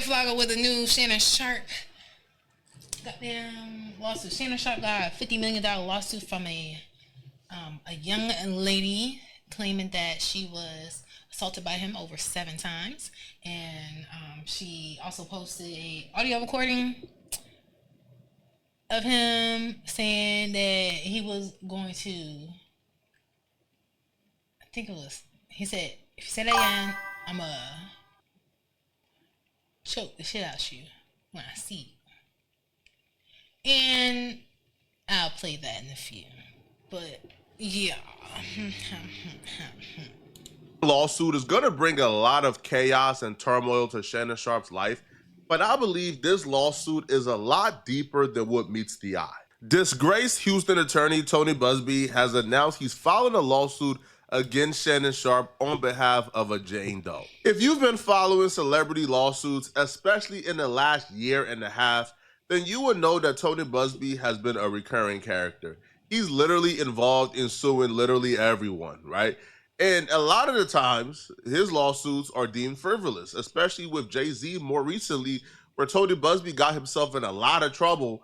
Flogger with a new Shannon Sharpe goddamn lawsuit. Shannon Sharpe got a $50 million lawsuit from a young lady claiming that she was assaulted by him over 7 times, and she also posted a audio recording of him saying that he was going to, I think it was, he said, if you say that again, I'm gonna choke the shit out you when I see you. And I'll play that in a few. But yeah. Lawsuit is going to bring a lot of chaos and turmoil to Shannon Sharpe's life, but I believe this lawsuit is a lot deeper than what meets the eye. Disgraced Houston attorney Tony Buzbee has announced he's filing a lawsuit against Shannon Sharpe on behalf of a Jane Doe. If you've been following celebrity lawsuits, especially in the last year and a half, then you would know that Tony Buzbee has been a recurring character. He's literally involved in suing literally everyone, right? And a lot of the times, his lawsuits are deemed frivolous, especially with Jay-Z more recently, where Tony Buzbee got himself in a lot of trouble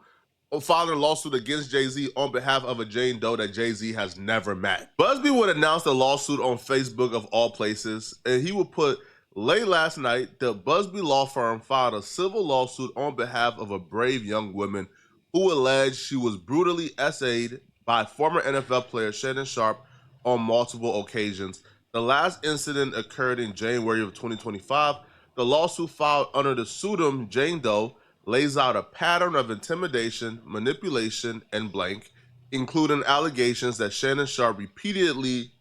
filing a lawsuit against Jay-Z on behalf of a Jane Doe that Jay-Z has never met. Buzbee would announce the lawsuit on Facebook of all places, and he would put, late last night, the Buzbee law firm filed a civil lawsuit on behalf of a brave young woman who alleged she was brutally essayed by former NFL player Shannon Sharpe on multiple occasions. The last incident occurred in January of 2025. The lawsuit filed under the pseudonym Jane Doe lays out a pattern of intimidation, manipulation, and blank, including allegations that Shannon Sharpe repeatedly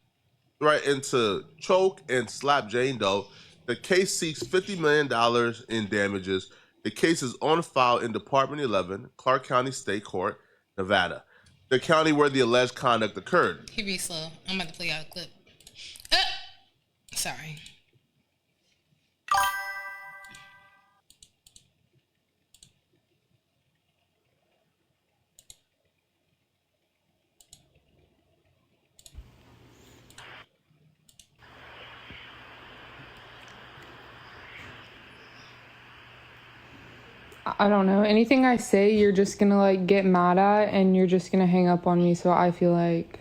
threatened to choke and slap Jane Doe. The case seeks $50 million in damages. The case is on file in Department 11, Clark County State Court, Nevada, the county where the alleged conduct occurred. He be slow. I'm about to play out a clip. Sorry. I don't know. Anything I say, you're just gonna like get mad at, and you're just gonna hang up on me. So I feel like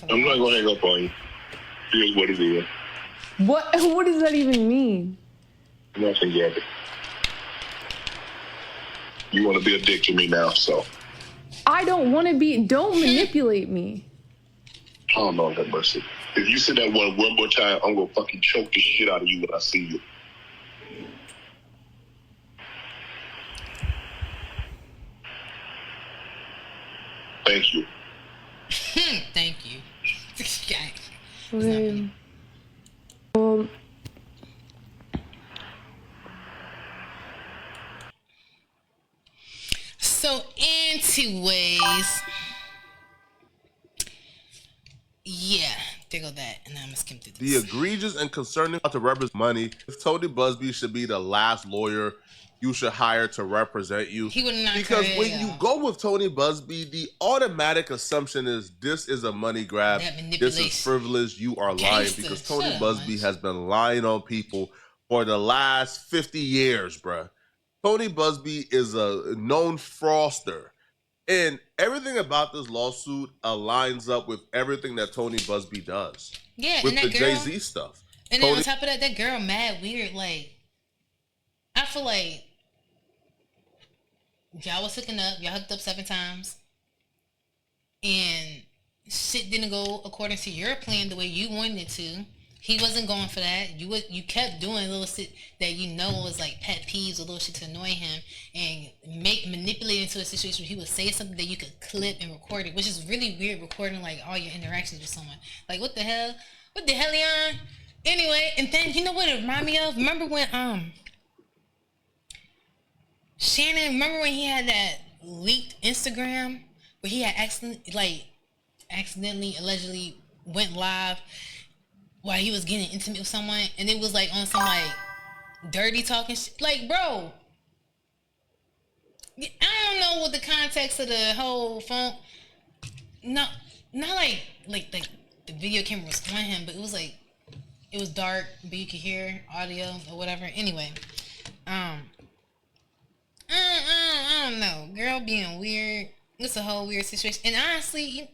I'm not gonna hang up on you. Here's what it is. What does that even mean? Nothing, Gabbi. You want to be a dick to me now, so. I don't want to be. Don't manipulate me. Oh, Lord have mercy. If you say that one more time, I'm gonna fucking choke the shit out of you when I see you. Thank you. Thank you. Okay. Well, so anyways, yeah, there go that, and I'm gonna skim through this. The egregious and concerning to represent money. Tony Buzbee should be the last lawyer you should hire to represent you. He would not, because when you go with Tony Buzbee, the automatic assumption is this is a money grab. This is frivolous. You are lying, because Tony Buzbee has been lying on people for the last 50 years, bruh. Tony Buzbee is a known fraudster. And everything about this lawsuit aligns up with everything that Tony Buzbee does. Yeah, with and that the girl, Jay-Z stuff. And then on top of that, that girl mad weird. Like, I feel like y'all was hooking up. Y'all hooked up 7 times. And shit didn't go according to your plan the way you wanted it to. He wasn't going for that. You kept doing little shit that you know was like pet peeves or little shit to annoy him, and manipulate into a situation where he would say something that you could clip and record it, which is really weird, recording like all your interactions with someone. Like, what the hell? What the hell, Leon? Anyway, and then you know what it reminded me of? Remember when Shannon, remember when he had that leaked Instagram where he had accidentally, allegedly went live while he was getting intimate with someone, and it was like on some like dirty talking shit. Like, bro, I don't know what the context of the whole phone. Not like the video camera was on him, but it was like, it was dark, but you could hear audio or whatever. Anyway, Sharpe being weird. It's a whole weird situation. And honestly,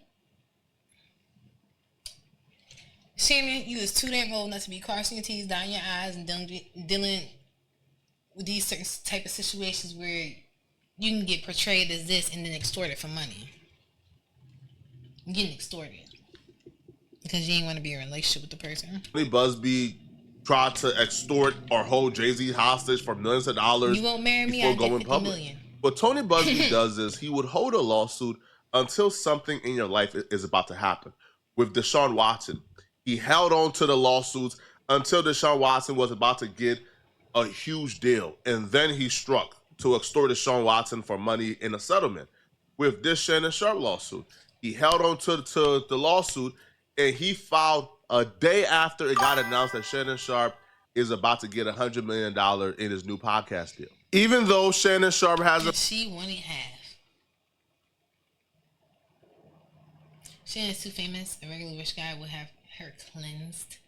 Shannon, you was too damn old not to be crossing your T's, dotting your I's, and dealing with these certain type of situations where you can get portrayed as this and then extorted for money. You're getting extorted because you ain't want to be in a relationship with the person. Busby tried to extort or hold Jay-Z hostage for millions of dollars. You won't marry me, I get 50 million. What Tony Busby does is he would hold a lawsuit until something in your life is about to happen. With Deshaun Watson, he held on to the lawsuits until Deshaun Watson was about to get a huge deal. And then he struck to extort Deshaun Watson for money in a settlement. With this Shannon Sharpe lawsuit, he held on to the lawsuit, and he filed a day after it got announced that Shannon Sharpe is about to get $100 million in his new podcast deal. Even though Shannon Sharpe has she wanted half. Shannon's too famous. A regular rich guy would have her cleansed.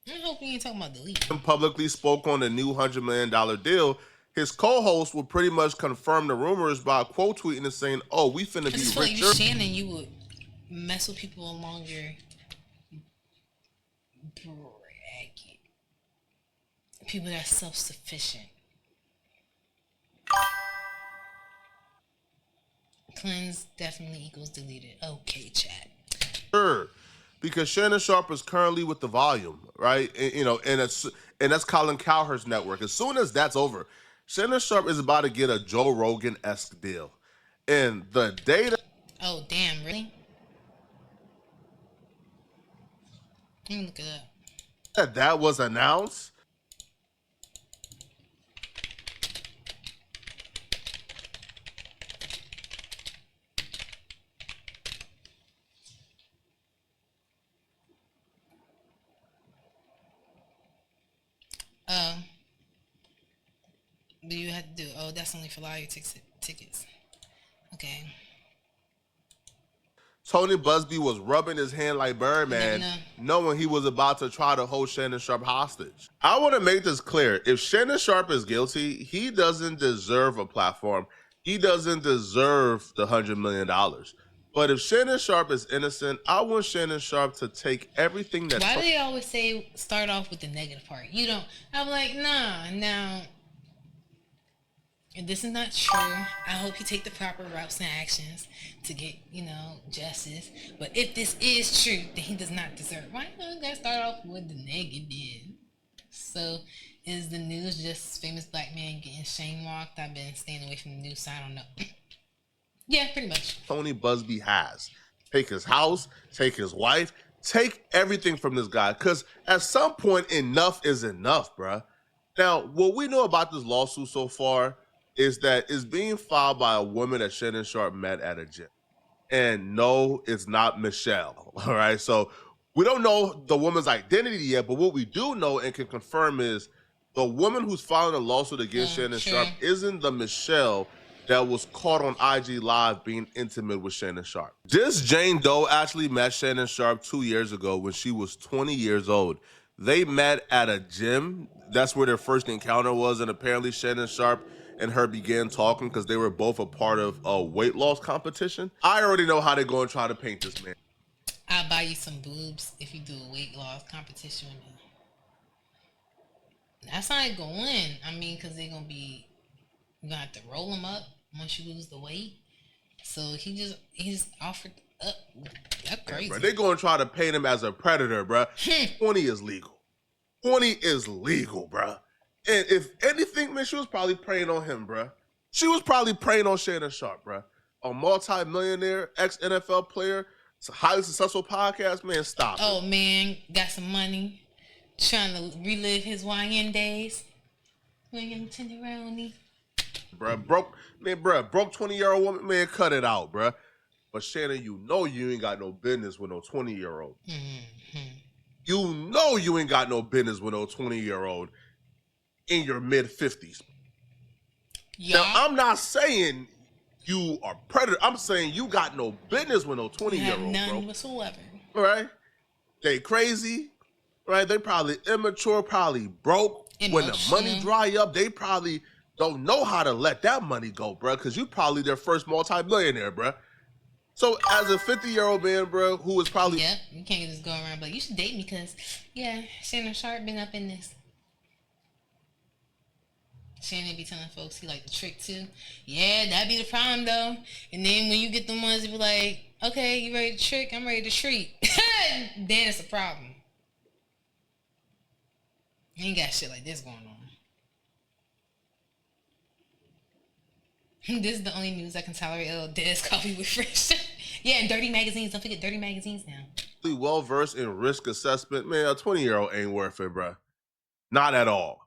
I hope you ain't talking about delete. Publicly spoke on the new $100 million deal, his co-host would pretty much confirm the rumors by quote tweeting and saying, "Oh, we finna be richer." You, Shannon, you would mess with people along your bracket. People that are self-sufficient. Cleanse definitely equals deleted. Okay, chat. Sure, because Shannon Sharpe is currently with The Volume, right? And that's Colin Cowherd's network. As soon as that's over, Shannon Sharpe is about to get a Joe Rogan-esque deal. And the data... Oh, damn, really? Let me look it up. That was announced. Do you have to do? Oh, that's only for lottery tickets. Okay. Tony Busby was rubbing his hand like Birdman, knowing he was about to try to hold Shannon Sharpe hostage. I want to make this clear. If Shannon Sharpe is guilty, he doesn't deserve a platform. He doesn't deserve the $100 million. But if Shannon Sharpe is innocent, I want Shannon Sharpe to take everything that... Why do they always say start off with the negative part? You don't... I'm like, nah, now... If this is not true, I hope you take the proper routes and actions to get, justice. But if this is true, then he does not deserve. Why don't you guys start off with the negative? So, is the news just famous black man getting shame walked? I've been staying away from the news, so I don't know. Yeah, pretty much. Tony Busby has. Take his house, take his wife, take everything from this guy. Because at some point, enough is enough, bruh. Now, what we know about this lawsuit so far is that it's being filed by a woman that Shannon Sharpe met at a gym. And no, it's not Michelle, all right? So we don't know the woman's identity yet, but what we do know and can confirm is the woman who's filing a lawsuit against Shannon Sharpe isn't the Michelle that was caught on IG Live being intimate with Shannon Sharpe. This Jane Doe actually met Shannon Sharpe 2 years ago when she was 20 years old. They met at a gym. That's where their first encounter was, and apparently Shannon Sharpe and her began talking because they were both a part of a weight loss competition. I already know how they're going to try to paint this man. I'll buy you some boobs if you do a weight loss competition with me. That's how it going to win. I mean, because they're going to be, you're going to have to roll them up once you lose the weight. So he just offered up. That's crazy. Yeah, they're going to try to paint him as a predator, bruh. 20 is legal. 20 is legal, bruh. And if anything, man, she was probably preying on him, bruh. She was probably preying on Shannon Sharpe, bruh. A multi-millionaire, ex-NFL player, it's a highly successful podcast, man, stop it. Man, got some money, trying to relive his YN days. William Tenderoni. Bruh, broke 20-year-old woman, man, cut it out, bruh. But Shannon, you ain't got no business with no 20-year-old. Mm-hmm. You ain't got no business with no 20-year-old. In your mid-50s. Yeah. Now, I'm not saying you are predator. I'm saying you got no business with no 20-year-old, none whatsoever. All right? They crazy, right? They probably immature, probably broke. When the money dry up, they probably don't know how to let that money go, bro, because you probably their first multi-millionaire, bro. So as a 50-year-old man, bro, who is probably... Yep, you can't just go around, but you should date me because, yeah, Shannon Sharpe been up in this. Shannon be telling folks he like the trick too. Yeah, that'd be the problem though. And then when you get the ones that be like, okay, you ready to trick? I'm ready to treat. Then it's a problem. You ain't got shit like this going on. This is the only news I can tolerate. Oh, Des coffee with fresh. Yeah, and dirty magazines. Don't forget dirty magazines now. Well versed in risk assessment, man, a 20-year-old ain't worth it, bro. Not at all.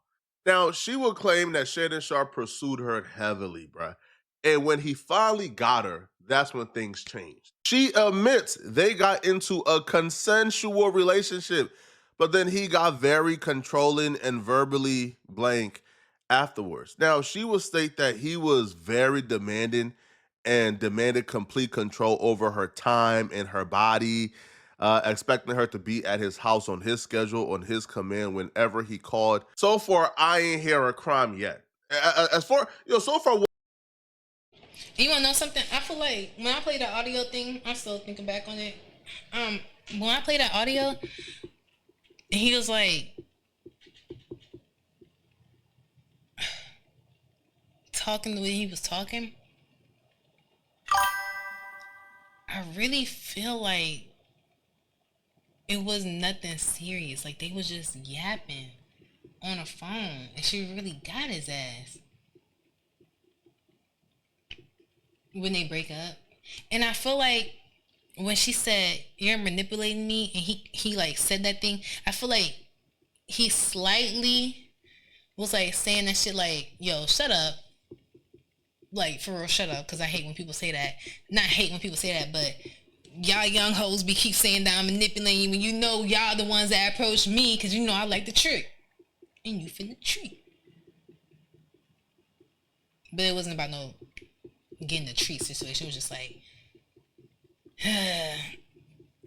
Now, she will claim that Shannon Sharpe pursued her heavily, bruh. And when he finally got her, that's when things changed. She admits they got into a consensual relationship, but then he got very controlling and verbally blank afterwards. Now, she will state that he was very demanding and demanded complete control over her time and her body, expecting her to be at his house on his schedule, on his command, whenever he called. So far, I ain't hear a crime yet. As far, so far. You wanna know something? I feel like when I play the audio thing, I'm still thinking back on it. When I play that audio, he was like talking the way he was talking. I really feel like it was nothing serious. Like they was just yapping on a phone, and she really got his ass when they break up. And I feel like when she said you're manipulating me, and he like said that thing, I feel like he slightly was like saying that shit like, yo, shut up. Like, for real, shut up, because I hate when people say that. Not hate when people say that, but y'all young hoes be keep saying that I'm manipulating you when you know y'all the ones that approach me because you know I like the trick. And you finna treat. But it wasn't about no getting the treat situation. It was just like,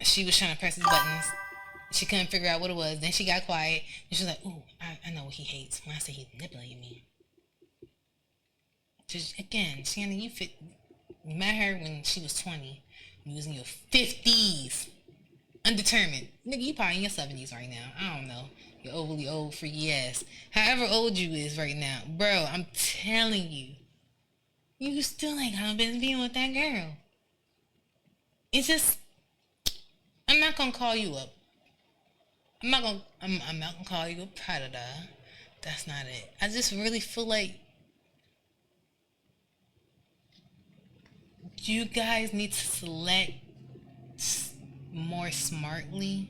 she was trying to press his buttons. She couldn't figure out what it was. Then she got quiet. And she was like, ooh, I know what he hates. When I say he's manipulating me. Just, again, Shannon, you met her when she was 20. You was in your 50s. Undetermined. Nigga, you probably in your 70s right now. I don't know. You're overly old for yes. However old you is right now. Bro, I'm telling you. You still ain't gonna be being with that girl. It's just, I'm not gonna call you up. I'm not gonna call you a predator. That's not it. I just really feel like you guys need to select more smartly,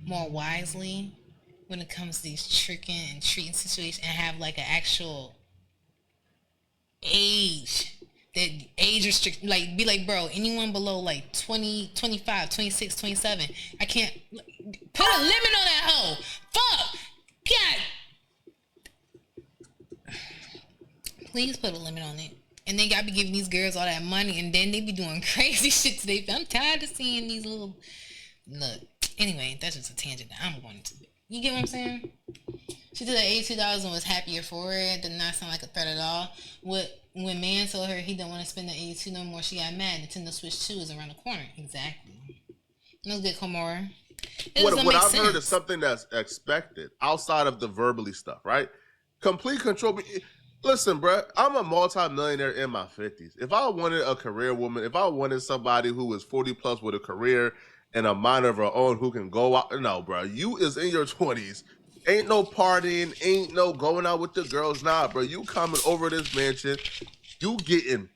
more wisely when it comes to these tricking and treating situations, and have like an actual age, that age restriction, like be like, bro, anyone below like 20, 25, 26, 27, I can't put a limit on that hoe. Fuck. God. Please put a limit on it. And they got to be giving these girls all that money, and then they be doing crazy shit to I'm tired of seeing these little... Look, anyway, that's just a tangent that I'm going to. You get what I'm saying? She did that $82 and was happier for it. Did not sound like a threat at all. When man told her he didn't want to spend the $82 no more, she got mad. Nintendo Switch 2 is around the corner. Exactly. It was good, Komora. What I've heard is something that's expected outside of the verbally stuff, right? Complete control... Listen, bro, I'm a multi-millionaire in my 50s. If I wanted a career woman, if I wanted somebody who was 40 plus with a career and a mind of her own who can go out, no, bro, you is in your 20s. Ain't no partying, ain't no going out with the girls. Nah, bro, you coming over this mansion, you getting,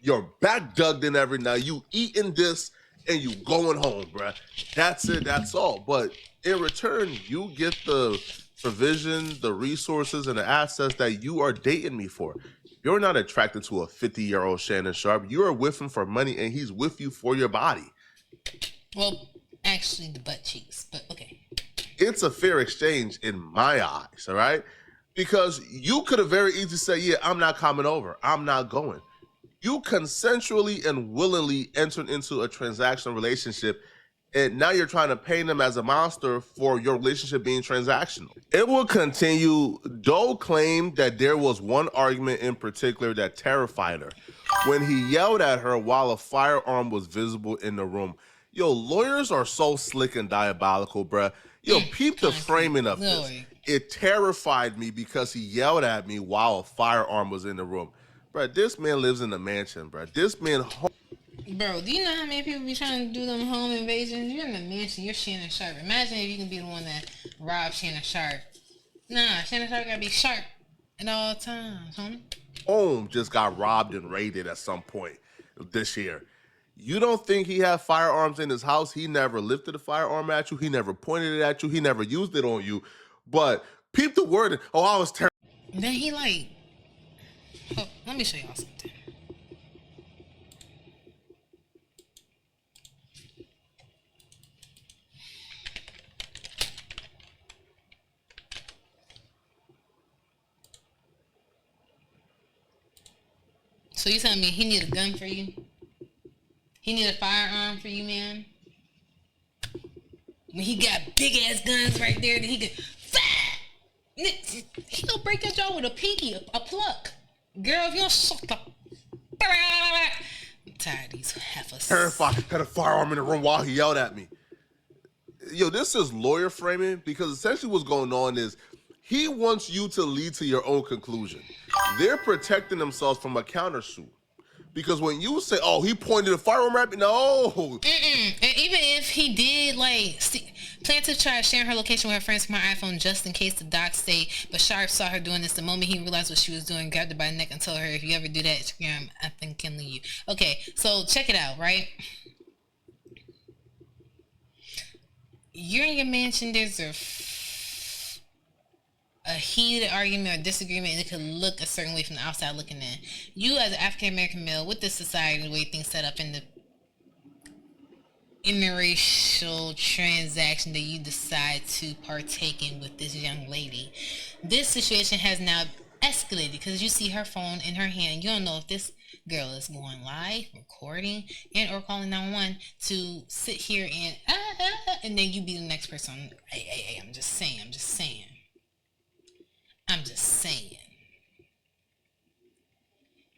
your back dug in every night, you eating this, and you going home, bro. That's it, that's all. But in return, you get the provision, the resources, and the assets that you are dating me for. You're not attracted to a 50-year-old Shannon Sharpe. You are with him for money, and he's with you for your body. Well, actually, the butt cheeks, but okay. It's a fair exchange in my eyes, all right? Because you could have very easily said, yeah, I'm not coming over. I'm not going. You consensually and willingly entered into a transactional relationship, And now you're trying to paint him as a monster for your relationship being transactional. It will continue. Doe claimed that there was one argument in particular that terrified her when he yelled at her while a firearm was visible in the room. Yo, lawyers are so slick and diabolical, bruh. Yo, peep the framing of this. It terrified me because he yelled at me while a firearm was in the room. Bruh, this man lives in a mansion, bruh. This man... Bro, do you know how many people be trying to do them home invasions? You're in the mansion. You're Shannon Sharpe. Imagine if you can be the one that robbed Shannon Sharpe. Nah, Shannon Sharpe gotta be sharp at all times, homie. Home just got robbed and raided at some point this year. You don't think he had firearms in his house? He never lifted a firearm at you. He never pointed it at you. He never used it on you. But peep the word. Oh, I was terrible. Then he like... Oh, let me show y'all something. So you telling me he need a gun for you? He need a firearm for you, man? When he got big ass guns right there that he could... He gonna break your jaw with a pinky, a pluck. Girl, if you don't shut up. I'm tired of these heifers. Terrified. Had a firearm in the room while he yelled at me. Yo, this is lawyer framing because essentially what's going on is he wants you to lead to your own conclusion. They're protecting themselves from a countersuit. Because when you say, oh, he pointed a firearm at me, no. And even if he did, like, plan to try sharing her location with her friends from her iPhone just in case the docs say, but Sharpe saw her doing this the moment he realized what she was doing, grabbed her by the neck and told her, if you ever do that, Instagram, I think can leave you. Okay, so check it out, right? You're in your mansion, there's a heated argument or disagreement, and it could look a certain way from the outside looking in. You as an African-American male with this society, the way things set up in the interracial transaction that you decide to partake in with this young lady, this situation has now escalated because you see her phone in her hand. You don't know if this girl is going live, recording, and or calling 911 to sit here and then you be the next person. Hey, I'm just saying.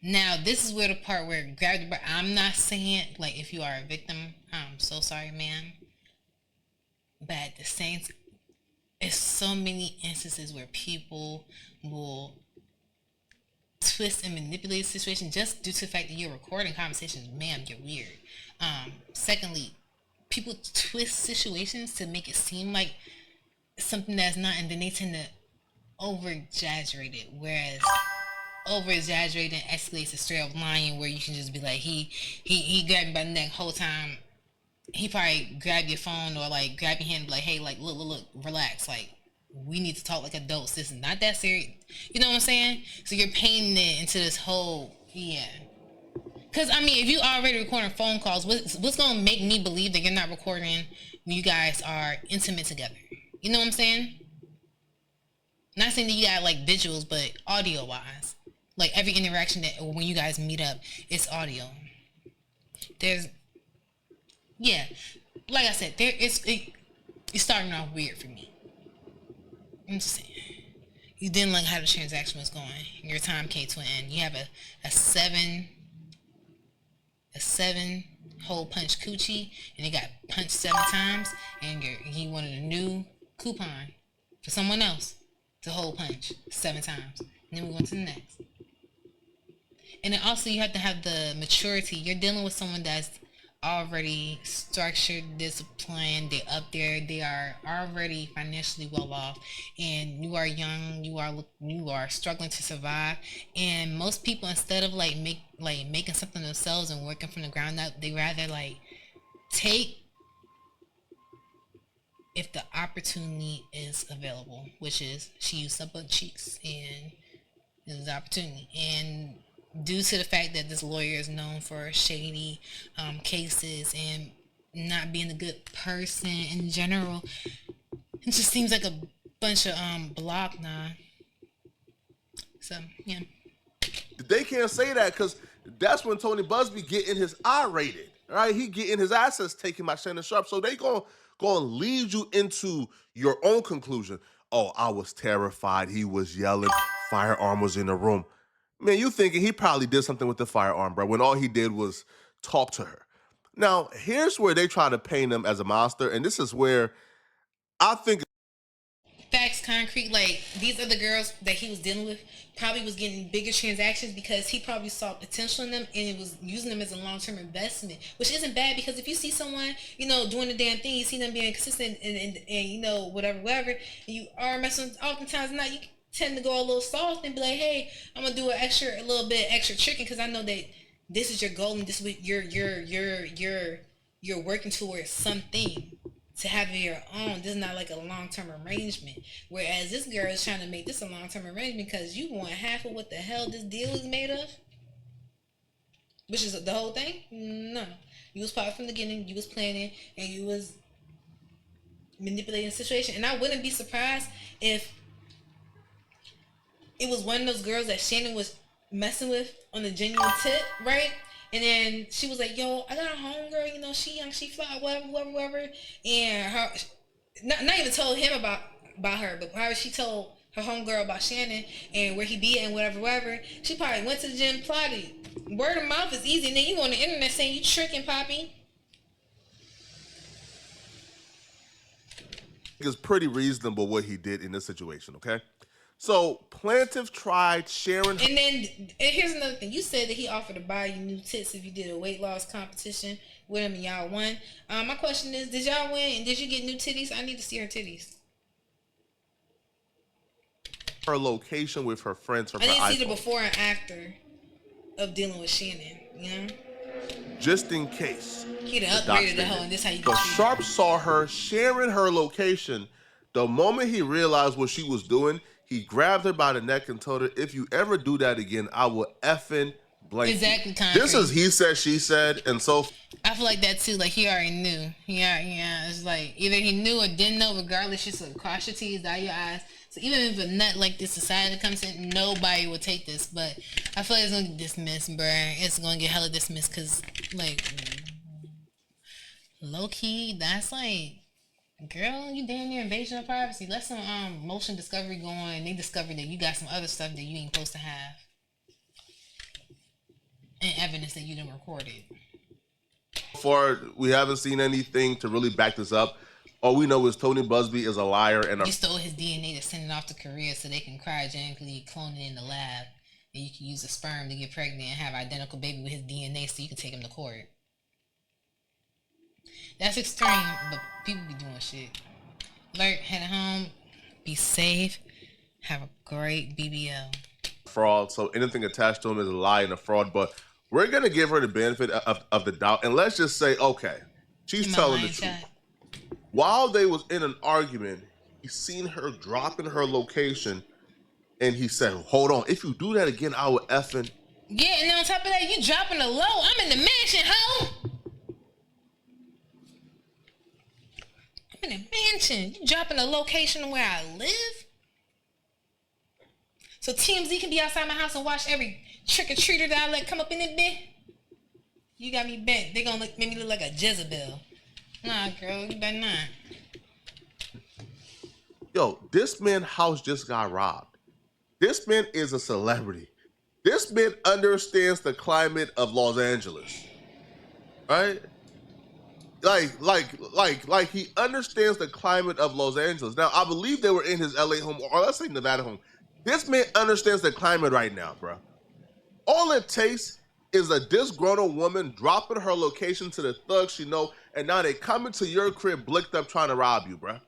Now, this is where the part where grab the bar. I'm not saying, like, if you are a victim, I'm so sorry, man. But at the same time, there's so many instances where people will twist and manipulate the situation just due to the fact that you're recording conversations. Ma'am, you're weird. Secondly, people twist situations to make it seem like something that's not, and then they tend to over-exaggerate it, whereas over-exaggerating escalates to straight up lying where you can just be like, he grabbed me by the neck the whole time. He probably grabbed your phone or like grab your hand and be like, hey, like look, relax, like we need to talk like adults. This is not that serious. You know what I'm saying? So you're painting it into this whole, yeah. Because, I mean, if you already recording phone calls, what's going to make me believe that you're not recording when you guys are intimate together? You know what I'm saying? Not saying that you got, like, visuals, but audio-wise. Like, every interaction that when you guys meet up, it's audio. Yeah. Like I said, it's starting off weird for me. I'm just saying. You didn't like how the transaction was going. Your time came to an end. You have a seven hole punch coochie, and it got punched 7 times, and he wanted a new coupon for someone else to hole punch 7 times. And then we went to the next. And then also you have to have the maturity. You're dealing with someone that's already structured, disciplined, they're up there, they are already financially well off, and you are young, you are struggling to survive. And most people, instead of making something themselves and working from the ground up, they rather like take if the opportunity is available, which is she used up butt cheeks and it was the opportunity. And due to the fact that this lawyer is known for shady cases and not being a good person in general, it just seems like a bunch of block now. So, yeah. they can't say that because that's when Tony Busby getting his eye rated, right? He getting his assets taken by Shannon Sharpe. So they gonna lead you into your own conclusion. Oh, I was terrified. He was yelling. Firearm was in the room. Man, you thinking he probably did something with the firearm, bro, when all he did was talk to her. Now, here's where they try to paint him as a monster, and this is where I think facts concrete. Like, these other girls that he was dealing with probably was getting bigger transactions because he probably saw potential in them and it was using them as a long-term investment, which isn't bad because if you see someone, you know, doing the damn thing, you see them being consistent and you know, whatever, and you are messing, oftentimes not, you tend to go a little soft and be like, hey, I'm gonna do a little bit extra tricking because I know that this is your goal and this is what you're working towards something to have your own. This is not like a long-term arrangement. Whereas this girl is trying to make this a long-term arrangement because you want half of what the hell this deal is made of, which is the whole thing. No, you was part from the beginning. You was planning and you was manipulating the situation. And I wouldn't be surprised if it was one of those girls that Shannon was messing with on the genuine tip, right? And then she was like, yo, I got a homegirl, you know, she young, she fly, whatever. And her, not even told him about her, but however she told her homegirl about Shannon and where he be at and whatever. She probably went to the gym, plotted. Word of mouth is easy. And then you go on the internet saying you tricking, Poppy. it's pretty reasonable what he did in this situation, okay? So plaintiff tried sharing. And then here's another thing. You said that he offered to buy you new tits if you did a weight loss competition with him and y'all won. My question is, did y'all win and did you get new titties? I need to see her titties. Her location with her friends. I didn't see the before and after of dealing with Shannon, you know? Just in case. He'd have upgraded the hoe and this how you go. Sharpe saw her sharing her location. The moment he realized what she was doing, he grabbed her by the neck and told her, if you ever do that again, I will effing blank exactly. This is he said, she said, and so. I feel like that too. Like he already knew. Yeah. It's like either he knew or didn't know. Regardless, just like cross your T's, dot your I's. So even if a nut like this decided to come in, nobody would take this. But I feel like it's gonna get dismissed, bruh. It's gonna get hella dismissed because, like, low key, that's like, girl, you damn near invasion of privacy. Let some motion discovery go on. They discovered that you got some other stuff that you ain't supposed to have, and evidence that you done recorded. Far, we haven't seen anything to really back this up. All we know is Tony Busby is a liar and you stole his DNA to send it off to Korea so they can cryogenically clone it in the lab, and you can use the sperm to get pregnant and have an identical baby with his DNA so you can take him to court. That's extreme, but people be doing shit. Alert, head home, be safe, have a great BBL. Fraud, so anything attached to him is a lie and a fraud, but we're going to give her the benefit of the doubt, and let's just say, okay, she's telling the truth. While they was in an argument, he seen her dropping her location, and he said, hold on, if you do that again, I will effing. Yeah, and on top of that, you dropping the low. I'm in the mansion, ho! I'm in a mansion. You dropping the location where I live? So TMZ can be outside my house and watch every trick-or-treater that I let come up in it, bit? You got me bent. They gonna make me look like a Jezebel. Nah, girl, you better not. Yo, this man's house just got robbed. This man is a celebrity. This man understands the climate of Los Angeles, right? Like he understands the climate of Los Angeles. Now, I believe they were in his LA home, or let's say Nevada home. This man understands the climate right now, bro. All it takes is a disgruntled woman dropping her location to the thugs she know, and now they coming to your crib blicked up trying to rob you, bruh.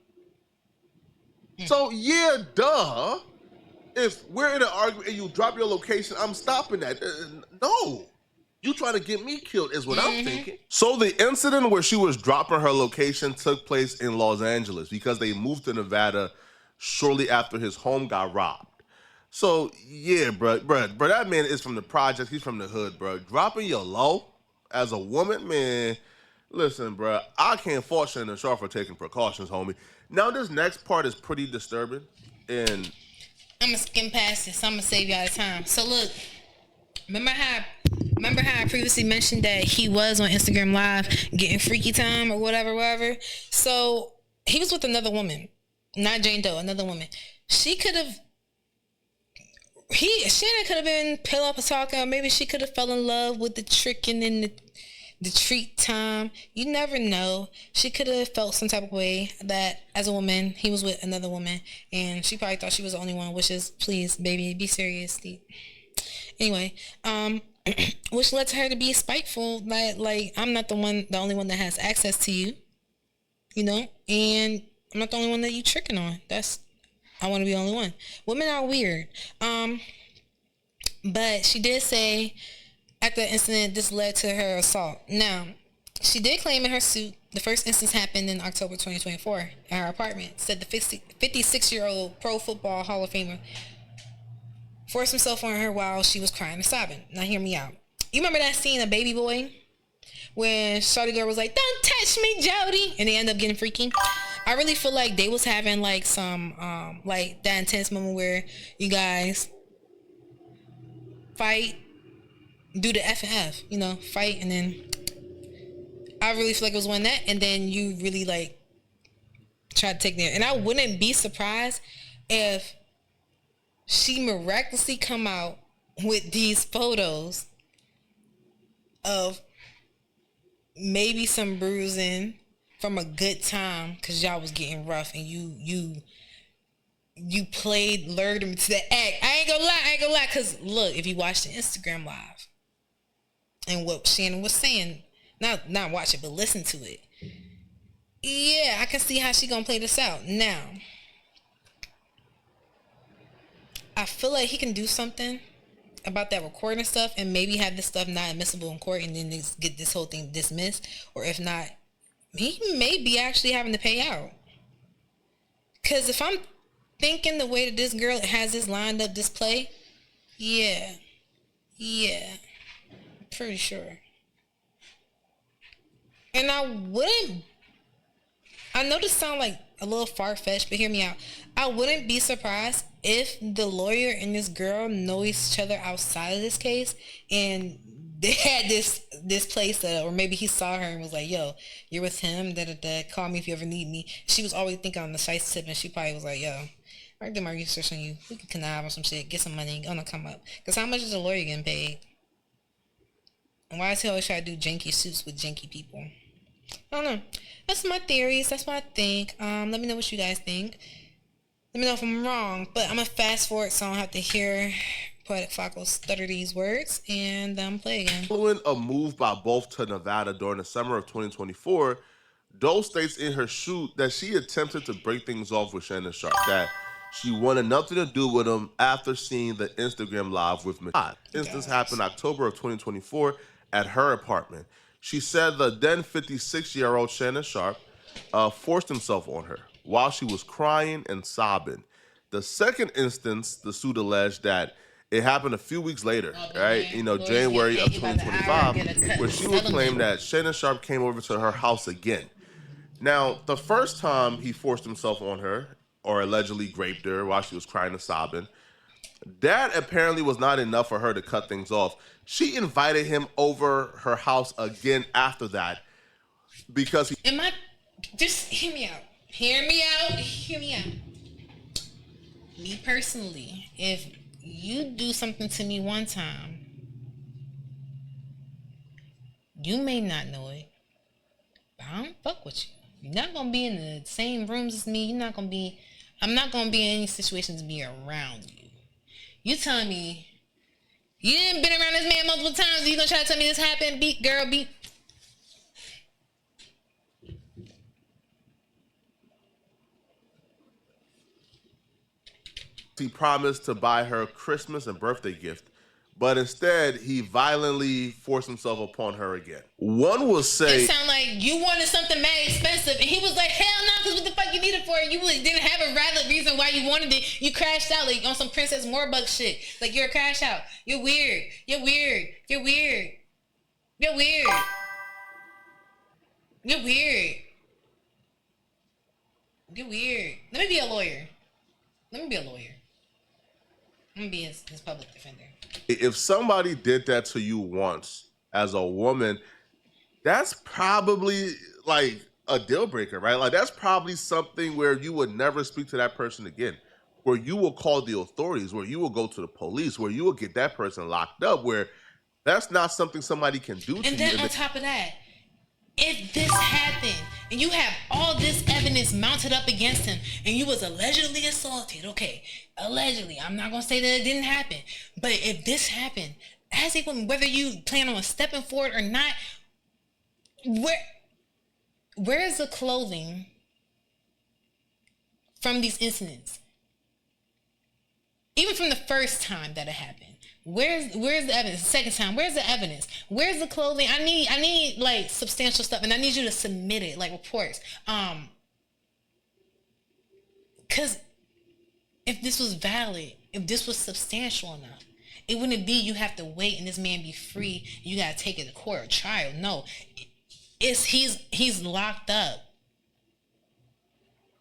So yeah, duh. If we're in an argument and you drop your location, I'm stopping that. No. You trying to get me killed is what I'm thinking. So the incident where she was dropping her location took place in Los Angeles because they moved to Nevada shortly after his home got robbed. So, yeah, bro, that man is from the projects. He's from the hood, bro. Dropping your low as a woman, man, listen, bro, I can't fault Shannon Sharpe for taking precautions, homie. Now, this next part is pretty disturbing, and I'm going to skim past this. I'm going to save y'all the time. So, look, Remember how I previously mentioned that he was on Instagram Live getting freaky time or whatever. So he was with another woman, not Jane Doe, another woman. Shannon could have been pillow talking, or maybe she could have fell in love with the tricking and the treat time. You never know. She could have felt some type of way that as a woman, he was with another woman, and she probably thought she was the only one, which is, please, baby, be serious, Steve. Anyway, which led to her to be spiteful. Like I'm not the only one that has access to you, you know, and I'm not the only one that you tricking on. I want to be the only one. Women are weird. But she did say after the incident, this led to her assault. Now, she did claim in her suit the first instance happened in October 2024 at her apartment. Said the 56-year-old Pro Football Hall of Famer forced himself on her while she was crying and sobbing. Now, hear me out. You remember that scene of Baby Boy? When Shawty Girl was like, "Don't touch me, Jody," and they end up getting freaky. I really feel like they was having like some like that intense moment where you guys fight, do the F and F, you know, fight, and then I really feel like it was one of that, and then you really like try to take there. And I wouldn't be surprised if she miraculously come out with these photos of maybe some bruising from a good time because y'all was getting rough and you lured him to the act. I ain't gonna lie, because look, if you watch the Instagram Live and what Shannon was saying, not watch it, but listen to it. Yeah, I can see how she gonna play this out. Now, I feel like he can do something about that recording stuff and maybe have this stuff not admissible in court and then get this whole thing dismissed. Or if not, he may be actually having to pay out. Because if I'm thinking the way that this girl has this lined up, this play, yeah, pretty sure. And I know this sounds like a little far-fetched, but hear me out. I wouldn't be surprised if the lawyer and this girl know each other outside of this case and they had this place or maybe he saw her and was like, "Yo, you're with him, call me if you ever need me." She was always thinking on the side tip and she probably was like, "Yo, I did my research on you. We can connive on some shit, get some money, gonna come up." Because how much is a lawyer getting paid? And why does he always try to do janky suits with janky people? I don't know. That's my theories. That's what I think. Let me know what you guys think. Let me know if I'm wrong. But I'm going to fast forward so I don't have to hear Poetic Flacco stutter these words and play again. Following a move by both to Nevada during the summer of 2024, Doe states in her shoot that she attempted to break things off with Shannon Sharpe, that she wanted nothing to do with him after seeing the Instagram Live with Michelle. Instance happened October of 2024 at her apartment. She said the then 56-year-old Shannon Sharpe forced himself on her while she was crying and sobbing. The second instance, the suit alleged that it happened a few weeks later, right? You know, January of 2025, where she would claim that Shannon Sharpe came over to her house again. Now, the first time he forced himself on her, or allegedly raped her while she was crying and sobbing, that apparently was not enough for her to cut things off. She invited him over her house again after that because he... Just hear me out. Me personally, if you do something to me one time, you may not know it, but I don't fuck with you. You're not going to be in the same rooms as me. I'm not going to be in any situations to be around you. You telling me you didn't been around this man multiple times, you gonna try to tell me this happened? Beat. He promised to buy her Christmas and birthday gift, but instead he violently forced himself upon her again. One will say... It sound like you wanted something mad expensive, and he was like, "Hell no, because what the fuck you need it for? You didn't have a valid reason why you wanted it. You crashed out like on some Princess Morbug shit. Like, you're a crash out. You're weird. Let me be a lawyer. I'm gonna be his public defender. If somebody did that to you once as a woman, that's probably like a deal breaker, right? Like that's probably something where you would never speak to that person again, where you will call the authorities, where you will go to the police, where you will get that person locked up, where that's not something somebody can do to you. And then on top of that, if this happened and you have all this evidence mounted up against him and you was allegedly assaulted, okay, allegedly, I'm not gonna say that it didn't happen, but if this happened, as a woman, whether you plan on stepping forward or not, where's the clothing from these incidents? Even from the first time that it happened, where's the evidence? The second time, where's the evidence? Where's the clothing? I need like substantial stuff, and I need you to submit it, like reports. Because if this was valid, if this was substantial enough, it wouldn't be you have to wait and this man be free. You gotta take it to court or trial. No, he's locked up.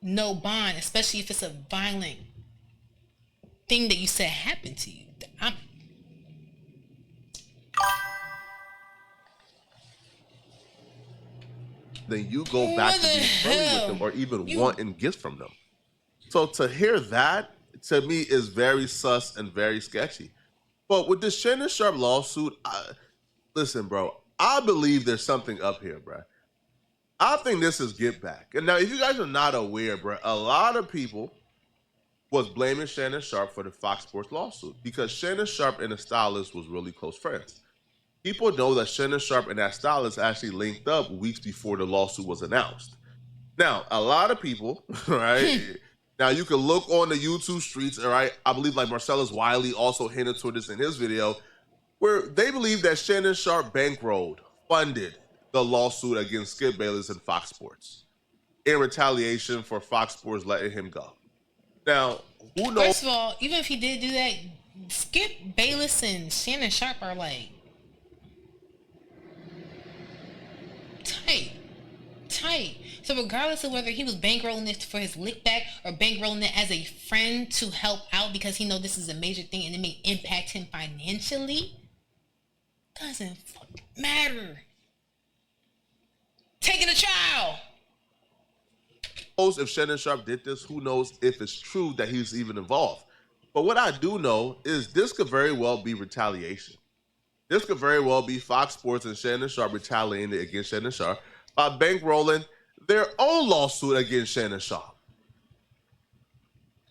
No bond, especially if it's a violent thing that you said happened to you. Then you go back to being friendly with them or even wanting gifts from them. So to hear that, to me, is very sus and very sketchy. But with this Shannon Sharpe lawsuit, listen, bro, I believe there's something up here, bro. I think this is get back. And now, if you guys are not aware, bro, a lot of people was blaming Shannon Sharpe for the Fox Sports lawsuit because Shannon Sharpe and the stylist was really close friends. People know that Shannon Sharpe and that stylist actually linked up weeks before the lawsuit was announced. Now, a lot of people, right? Now, you can look on the YouTube streets, all right? I believe like Marcellus Wiley also hinted to this in his video, where they believe that Shannon Sharpe bankrolled, funded the lawsuit against Skip Bayless and Fox Sports in retaliation for Fox Sports letting him go. Now, who knows? First of all, even if he did do that, Skip Bayless and Shannon Sharpe are like tight. So regardless of whether he was bankrolling it for his lick back or bankrolling it as a friend to help out because he know this is a major thing and it may impact him financially, doesn't fucking matter. Take it to trial. Who knows if Shannon Sharpe did this? Who knows if it's true that he's even involved? But what I do know is this could very well be retaliation. This could very well be Fox Sports and Shannon Sharpe retaliating against Shannon Sharpe by bankrolling their own lawsuit against Shannon Sharpe.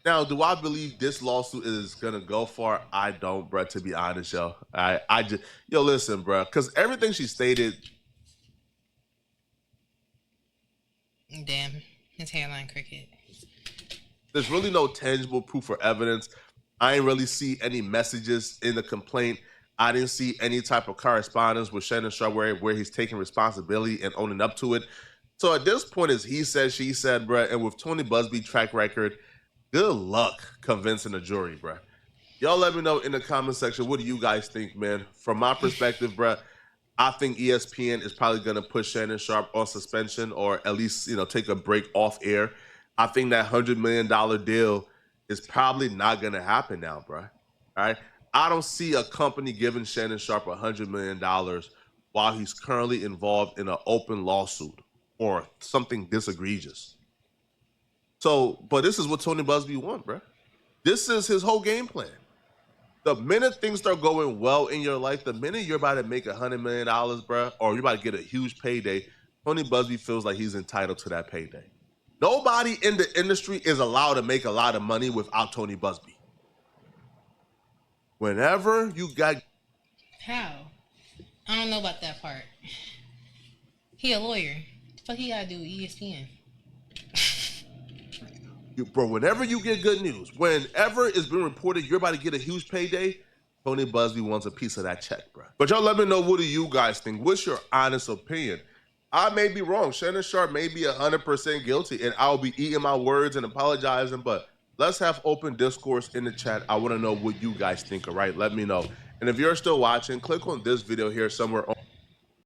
Now, do I believe this lawsuit is gonna go far? I don't, bro. To be honest, yo, I just listen, bro, because everything she stated. Damn, his hairline crooked. There's really no tangible proof or evidence. I ain't really see any messages in the complaint. I didn't see any type of correspondence with Shannon Sharpe where he's taking responsibility and owning up to it. So at this point, it's he said, she said, bro. And with Tony Busby's track record, good luck convincing the jury, bro. Y'all let me know in the comment section, what do you guys think, man? From my perspective, bro, I think ESPN is probably going to put Shannon Sharpe on suspension or at least, take a break off air. I think that $100 million deal is probably not going to happen now, bro. All right? I don't see a company giving Shannon Sharpe $100 million while he's currently involved in an open lawsuit or something this egregious. So, but this is what Tony Busby wants, bro. This is his whole game plan. The minute things start going well in your life, the minute you're about to make $100 million, bro, or you're about to get a huge payday, Tony Busby feels like he's entitled to that payday. Nobody in the industry is allowed to make a lot of money without Tony Busby. Whenever you got... How? I don't know about that part. He a lawyer. The fuck he gotta do with ESPN? Bro, whenever you get good news, whenever it's been reported you're about to get a huge payday, Tony Busby wants a piece of that check, bro. But y'all let me know, what do you guys think? What's your honest opinion? I may be wrong. Shannon Sharpe may be 100% guilty, and I'll be eating my words and apologizing, but let's have open discourse in the chat. I want to know what you guys think, all right? Let me know. And if you're still watching, click on this video here somewhere on